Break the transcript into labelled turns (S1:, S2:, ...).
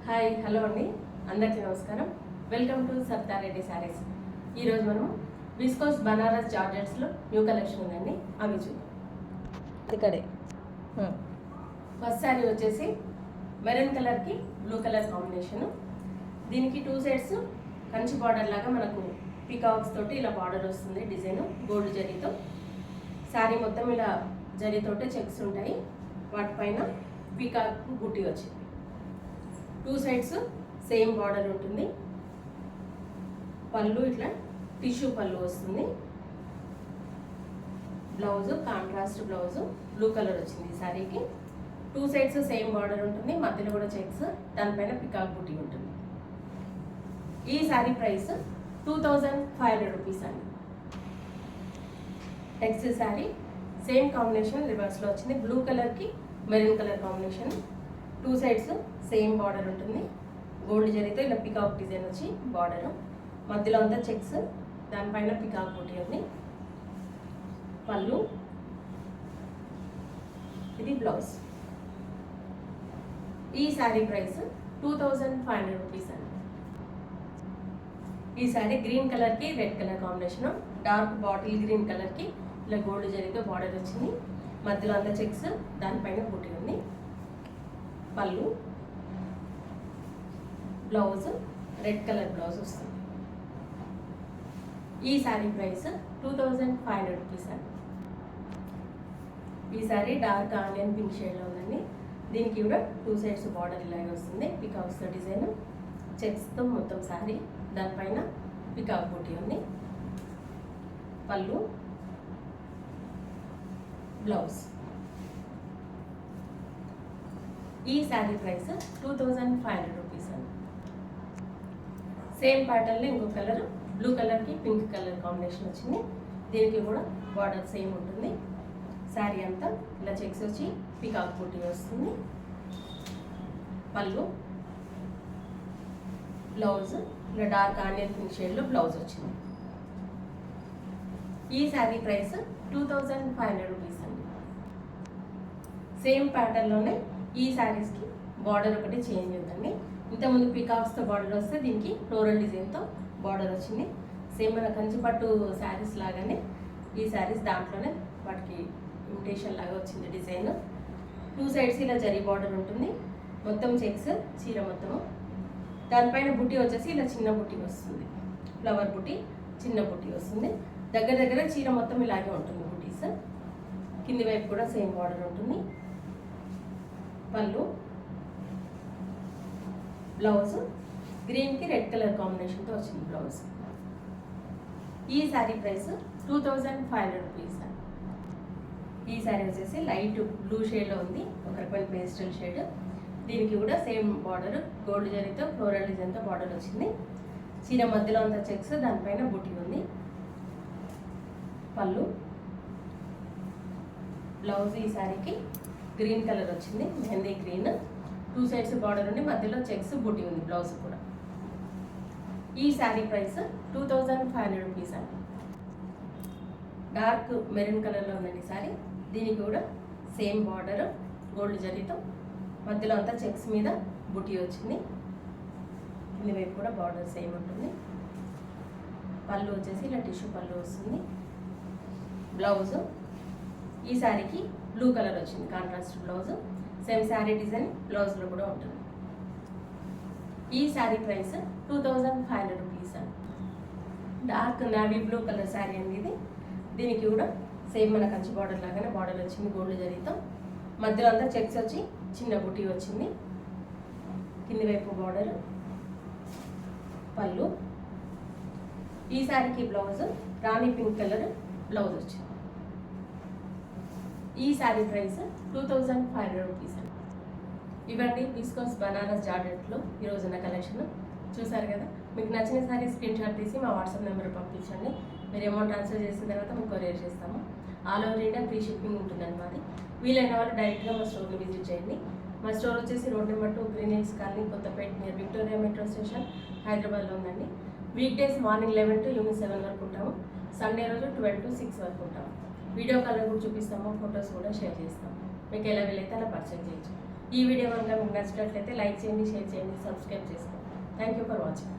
S1: Hi hello అండి, అందరికీ నమస్కారం. Welcome to Sattareddy saris. ఈరోజు మనం విస్కోస్ బనారస్ జార్జెట్స్లో న్యూ కలెక్షన్ ఉందండి, అవి చూద్దాం.
S2: ఇక్కడే
S1: ఫస్ట్ శారీ వచ్చేసి మెరూన్ కలర్కి బ్లూ కలర్ కాంబినేషను. దీనికి టూ సైడ్స్ కంచి బార్డర్ లాగా మనకు పికాక్స్ తోటి ఇలా బార్డర్ వస్తుంది. డిజైన్ గోల్డ్ జరీతో. శారీ మొత్తం ఇలా జరీతోటే చెక్స్ ఉంటాయి. వాటిపైన పికాక్ బుట్టి వచ్చింది. టూ సైడ్స్ సేమ్ బార్డర్ ఉంటుంది. పళ్ళు ఇట్లా టిష్యూ పళ్ళు వస్తుంది. Blouse contrast blouse blue colour వచ్చింది ఈ శారీకి. టూ సైడ్స్ సేమ్ బార్డర్ ఉంటుంది, మధ్యలో కూడా చెక్స్, దానిపైన పికాక్ బుట్టి ఉంటుంది. ఈ శారీ ప్రైస్ 2500 రూపీస్ అండి. నెక్స్ట్ శారీ సేమ్ కాంబినేషన్ రివర్స్లో వచ్చింది. బ్లూ కలర్కి maroon colour combination. Two sides same border ఉంటుంది. గోల్డ్ జరీతో ఇలా పికాక్ డిజైన్ వచ్చి బార్డర్, మధ్యలో అంతా చెక్స్, దానిపైన పికాక్ బుట్టి ఉంది. పళ్ళు, ఇది బ్లౌజ్. ఈ శారీ ప్రైస్ 2500 రూపీస్ అండి. ఈ శారీ గ్రీన్ కలర్కి red colour combination. Dark bottle green కలర్కి ఇలా గోల్డ్ జరీతో బార్డర్ వచ్చింది. మధ్యలో అంతా చెక్స్, దానిపైన బుట్టి ఉంది. పళ్ళు, బ్లౌజ్ రెడ్ కలర్ బ్లౌజ్ వస్తుంది. ఈ శారీ ప్రైస్ 2500 రూపీస్ అండి. ఈ శారీ డార్క్ ఆనియన్ పింక్ షేడ్లో ఉందండి. దీనికి కూడా టూ సైడ్స్ బార్డర్ ఇలాగే వస్తుంది. పికాక్స్ డిజైన్ చెక్స్తో మొత్తం శారీ, దానిపైన పికాక్ బూటీ ఉంది. పళ్ళు, బ్లౌజ్. ఈ శారీ ప్రైస్ 2500 రూపీస్ అండి. సేమ్ ప్యాటర్న్లో ఇంకో కలర్ బ్లూ కలర్కి పింక్ కలర్ కాంబినేషన్ వచ్చింది. దీనికి కూడా బార్డర్ సేమ్ ఉంటుంది. శారీ అంతా ఇలా చెక్స్ వచ్చి పికాక్ బూటీ వస్తుంది. పళ్ళు, బ్లౌజ్ ఇలా డార్క్ ఆనియన్ పింక్ షేడ్లో బ్లౌజ్ వచ్చింది. ఈ శారీ ప్రైస్ 2500 రూపీస్ అండి. సేమ్ ప్యాటర్న్లోనే ఈ శారీస్కి బార్డర్ ఒకటి చేంజ్ ఉందండి. ఇంతకుముందు పికాక్స్తో బార్డర్ వస్తే దీనికి ఫ్లోరల్ డిజైన్తో బార్డర్ వచ్చింది. సేమ్ మన కంచిపట్టు శారీస్ లాగానే ఈ శారీస్ దాంట్లోనే వాటికి ఇమిటేషన్ లాగా వచ్చింది డిజైన్. టూ సైడ్స్ ఇలా జరీ బార్డర్ ఉంటుంది. మొత్తం చెక్స్ చీర మొత్తము. దానిపైన బుట్టి వచ్చేసి ఇలా చిన్న బుట్టి వస్తుంది. ఫ్లవర్ బుట్టి, చిన్న బుట్టి వస్తుంది. దగ్గర దగ్గర చీర మొత్తం ఇలాగే ఉంటుంది బుటీస్. కింది వైపు కూడా సేమ్ బార్డర్ ఉంటుంది. పళ్ళు, బ్లౌజ్ గ్రీన్కి రెడ్ కలర్ కాంబినేషన్తో వచ్చింది బ్లౌజ్. ఈ శారీ ప్రైస్ 2500 రూపీస్. ఈ శారీ వచ్చేసి లైట్ బ్లూ షేడ్లో ఉంది, ఒక రకమైన పేస్టల్ షేడ్. దీనికి కూడా సేమ్ బార్డర్ గోల్డ్ జరీతో ఫ్లోరల్ డిజైన్తో బార్డర్ వచ్చింది. చీర మధ్యలో అంతా చెక్స్, దానిపైన బుట్టి ఉంది. పళ్ళు, బ్లౌజ్ ఈ శారీకి గ్రీన్ కలర్ వచ్చింది, mehndi green. Two sides border ఉండి మధ్యలో చెక్స్ బుట్టి ఉంది బ్లౌజ్ కూడా. ఈ శారీ ప్రైస్ 2500 రూపీస్ అండి. డార్క్ మెరూన్ కలర్లో ఉందండి శారీ. దీనికి కూడా సేమ్ బార్డర్ గోల్డ్ జరీతో, మధ్యలో అంతా చెక్స్ మీద బుట్టి వచ్చింది. కింది వైపు కూడా బార్డర్ సేమ్ ఉంటుంది. పళ్ళు వచ్చేసి ఇలా టిష్యూ పళ్ళు వస్తుంది. బ్లౌజ్ ఈ శారీకి బ్లూ కలర్ వచ్చింది, contrast blouse. Same sari design బ్లౌజ్లో కూడా ఉంటుంది. ఈ శారీ ప్రైస్ 2500 రూపీస్ అండి. Dark navy blue colour sari అండి ఇది. దీనికి కూడా సేమ్ మన కంచి బార్డర్ లాగానే బార్డర్ వచ్చింది గోల్డ్ జరీతో. మధ్యలో అంతా చెక్స్ వచ్చి చిన్న బుట్టి వచ్చింది. కింది వైపు బార్డర్. పళ్ళు, ఈ శారీకి బ్లౌజ్ రాణి పింక్ కలర్ బ్లౌజ్ వచ్చింది. ఈ శారీ ప్రైస్ 2500 రూపీస్ అండి. ఇవన్నీ విస్కోస్ బనారస్ జార్జెట్లో ఈరోజు ఉన్న కలెక్షన్ చూసారు కదా. మీకు నచ్చిన శారీ స్క్రీన్ షాట్ తీసి మా వాట్సాప్ నెంబర్ పంపించండి. మీరు అమౌంట్ ట్రాన్స్ఫర్ చేసిన తర్వాత మేము కొరియర్ చేస్తాము. All over India free shipping ఉంటుందండి మాది. వీలైన వాళ్ళు డైరెక్ట్గా మా స్టోర్ని విజిట్ చేయండి. మా స్టోర్ వచ్చేసి road number 2 green hills colony, Kothapet, near Victoria metro station, హైదరాబాద్లో ఉందండి. Week days morning 11 to evening 7 వరకు ఉంటాము. సండే రోజు 12 to 6 వరకు ఉంటాము. వీడియో కాల్ కూడా చూపిస్తాము, ఫొటోస్ కూడా షేర్ చేస్తాము. మీకు ఎలా వీలైతే అలా పర్చేజ్ చేయొచ్చు. ఈ వీడియో కనుక మీకు నచ్చినట్లయితే లైక్ చేయండి, షేర్ చేయండి, సబ్స్క్రైబ్ చేసుకోండి. Thank you for watching.